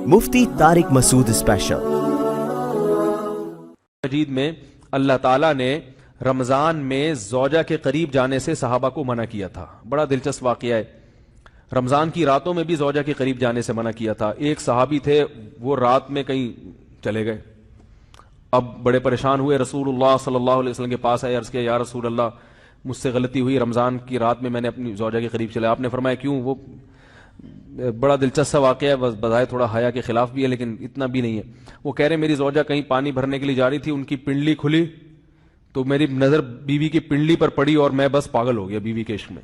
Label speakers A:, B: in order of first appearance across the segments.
A: مفتی طارق مسعود special.
B: مجید میں اللہ تعالیٰ نے رمضان میں زوجہ کے قریب جانے سے صحابہ کو منع کیا تھا۔ بڑا دلچسپ واقعہ ہے، رمضان کی راتوں میں بھی زوجہ کے قریب جانے سے منع کیا تھا۔ ایک صحابی تھے، وہ رات میں کہیں چلے گئے، اب بڑے پریشان ہوئے، رسول اللہ صلی اللہ علیہ وسلم کے پاس آئے، عرض کیا یا رسول اللہ مجھ سے غلطی ہوئی، رمضان کی رات میں نے اپنی زوجہ کے قریب چلا۔ آپ نے فرمایا کیوں؟ وہ بڑا دلچسپ واقعہ ہے، بظاہر تھوڑا حیا کے خلاف بھی ہے لیکن اتنا بھی نہیں ہے۔ وہ کہہ رہے میری زوجہ کہیں پانی بھرنے کے لیے جا رہی تھی، ان کی پنڈلی کھلی تو میری نظر بیوی کی پنڈلی پر پڑی اور میں بس پاگل ہو گیا بیوی کے عشق میں۔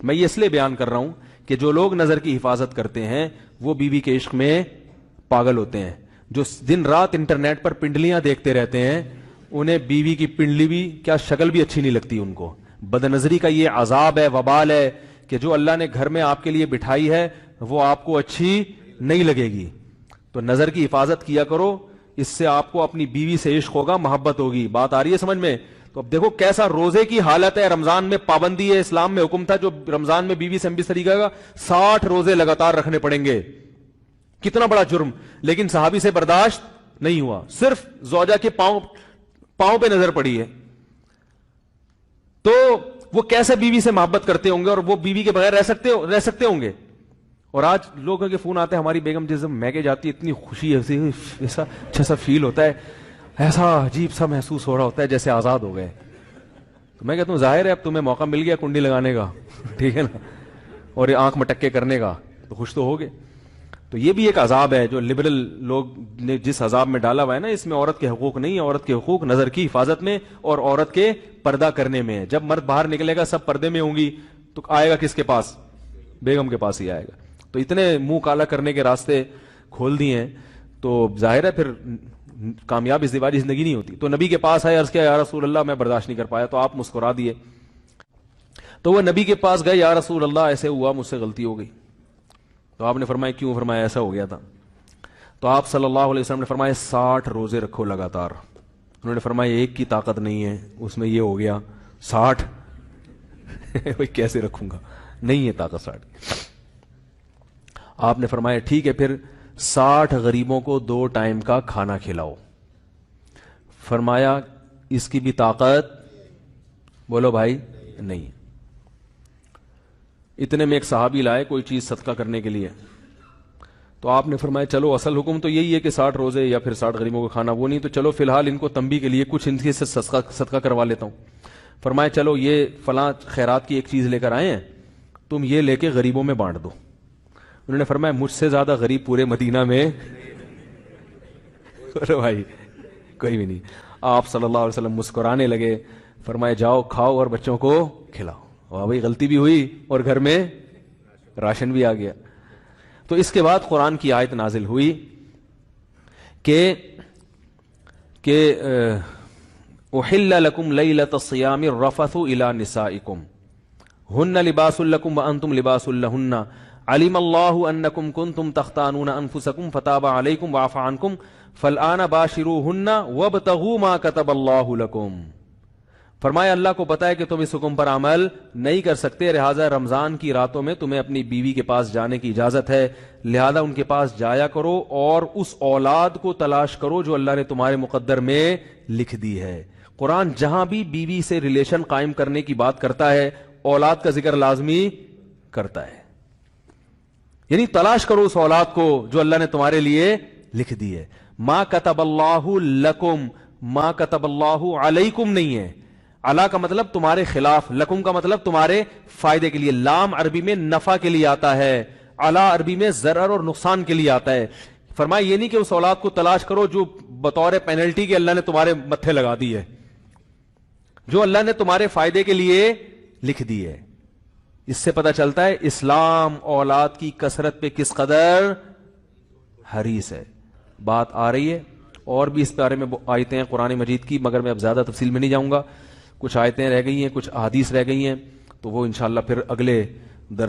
B: میں یہ اس لیے بیان کر رہا ہوں کہ جو لوگ نظر کی حفاظت کرتے ہیں وہ بیوی کے عشق میں پاگل ہوتے ہیں۔ جو دن رات انٹرنیٹ پر پنڈلیاں دیکھتے رہتے ہیں انہیں بیوی کی پنڈلی بھی کیا شکل بھی اچھی نہیں لگتی ان کو۔ بد نظری کا یہ عذاب ہے، وبال ہے کہ جو اللہ نے گھر میں آپ کے لیے بٹھائی ہے وہ آپ کو اچھی نہیں لگے گی۔ تو نظر کی حفاظت کیا کرو، اس سے آپ کو اپنی بیوی سے عشق ہوگا، محبت ہوگی۔ بات آ رہی ہے سمجھ میں؟ تو اب دیکھو کیسا روزے کی حالت ہے، رمضان میں پابندی ہے، اسلام میں حکم تھا جو رمضان میں بیوی سے ہم بھی طریقہ کا 60 روزے لگاتار رکھنے پڑیں گے۔ کتنا بڑا جرم، لیکن صحابی سے برداشت نہیں ہوا، صرف زوجہ کے پاؤں پہ نظر پڑی ہے۔ تو وہ کیسے بیوی سے محبت کرتے ہوں گے اور وہ بیوی کے بغیر رہ سکتے ہوں گے؟ اور آج لوگوں کے فون آتے ہیں، ہماری بیگم جس دن میکے جاتی ہے اتنی خوشی ہے، ایسا اچھا سا فیل ہوتا ہے، ایسا عجیب سا محسوس ہو رہا ہوتا ہے جیسے آزاد ہو گئے۔ تو میں کہتا ہوں ظاہر ہے اب تمہیں موقع مل گیا کنڈی لگانے کا، ٹھیک ہے نا، اور یہ آنکھ مٹکے کرنے کا، تو خوش تو ہوگے۔ تو یہ بھی ایک عذاب ہے جو لبرل لوگ نے جس عذاب میں ڈالا ہوا ہے نا، اس میں عورت کے حقوق نہیں ہے، عورت کے حقوق نظر کی حفاظت میں اور عورت کے پردہ کرنے میں ہے۔ جب مرد باہر نکلے گا سب پردے میں ہوں گی تو آئے گا کس کے پاس؟ بیگم کے پاس ہی آئے گا۔ تو اتنے منہ کالا کرنے کے راستے کھول دیے ہیں تو ظاہر ہے پھر کامیاب ازدواجی زندگی نہیں ہوتی۔ تو نبی کے پاس آئے، عرض کیا یا رسول اللہ میں برداشت نہیں کر پایا، تو آپ مسکرا دیے۔ تو وہ نبی کے پاس گئے، یا رسول اللہ ایسے ہوا، مجھ سے غلطی ہو گئی۔ تو آپ نے فرمایا کیوں؟ فرمایا ایسا ہو گیا تھا۔ تو آپ صلی اللہ علیہ وسلم نے فرمایا 60 روزے رکھو لگاتار۔ انہوں نے فرمایا ایک کی طاقت نہیں ہے، اس میں یہ ہو گیا 60 بھائی کیسے رکھوں گا، نہیں ہے طاقت 60۔ آپ نے فرمایا ٹھیک ہے پھر 60 غریبوں کو 2 ٹائم کا کھانا کھلاؤ۔ فرمایا اس کی بھی طاقت، بولو بھائی، نہیں۔ اتنے میں ایک صحابی لائے کوئی چیز صدقہ کرنے کے لیے، تو آپ نے فرمایا چلو اصل حکم تو یہی ہے کہ 60 روزے یا پھر 60 غریبوں کو کھانا، وہ نہیں تو چلو فی الحال ان کو تنبیہ کے لیے کچھ ان سے صدقہ کروا لیتا ہوں۔ فرمایا چلو یہ فلاں خیرات کی ایک چیز لے کر آئے ہیں، تم یہ لے کے غریبوں میں بانٹ دو۔ انہوں نے فرمایا مجھ سے زیادہ غریب پورے مدینہ میں بھائی کوئی بھی نہیں۔ آپ صلی اللہ علیہ وسلم مسکرانے لگے، فرمایا جاؤ کھاؤ اور بچوں کو کھلاؤ۔ واہ بھائی غلطی بھی ہوئی اور گھر میں راشن بھی آ گیا۔ تو اس کے بعد قرآن کی آیت نازل ہوئی کہ احل لکم لیلۃ الصیام الرفث الی نسائکم ہن لباس لکم وانتم لباس لہن علم اللہ انکم کنتم تختانون انفسکم فتاب علیکم وعفى عنکم فالآن باشروہن وابتغوا ما کتب اللہ لکم۔ فرمایا اللہ کو پتا ہے کہ تم اس حکم پر عمل نہیں کر سکتے، لہذا رمضان کی راتوں میں تمہیں اپنی بیوی کے پاس جانے کی اجازت ہے، لہذا ان کے پاس جایا کرو اور اس اولاد کو تلاش کرو جو اللہ نے تمہارے مقدر میں لکھ دی ہے۔ قرآن جہاں بھی بیوی سے ریلیشن قائم کرنے کی بات کرتا ہے اولاد کا ذکر لازمی کرتا ہے، یعنی تلاش کرو اس اولاد کو جو اللہ نے تمہارے لیے لکھ دی ہے۔ ما کتب اللہ لکم، ما کتب اللہ علیکم نہیں ہے، علا کا مطلب تمہارے خلاف، لکم کا مطلب تمہارے فائدے کے لیے۔ لام عربی میں نفع کے لیے آتا ہے، علا عربی میں ضرر اور نقصان کے لیے آتا ہے۔ فرمایا یہ نہیں کہ اس اولاد کو تلاش کرو جو بطور پینلٹی کے اللہ نے تمہارے متھے لگا دی ہے، جو اللہ نے تمہارے فائدے کے لیے لکھ دی ہے۔ اس سے پتہ چلتا ہے اسلام اولاد کی کثرت پہ کس قدر حریص ہے۔ بات آ رہی ہے اور بھی اس بارے میں آیتیں ہیں قرآن مجید کی، مگر میں اب زیادہ تفصیل میں نہیں جاؤں گا، کچھ آیتیں رہ گئی ہیں، کچھ احادیث رہ گئی ہیں، تو وہ انشاءاللہ پھر اگلے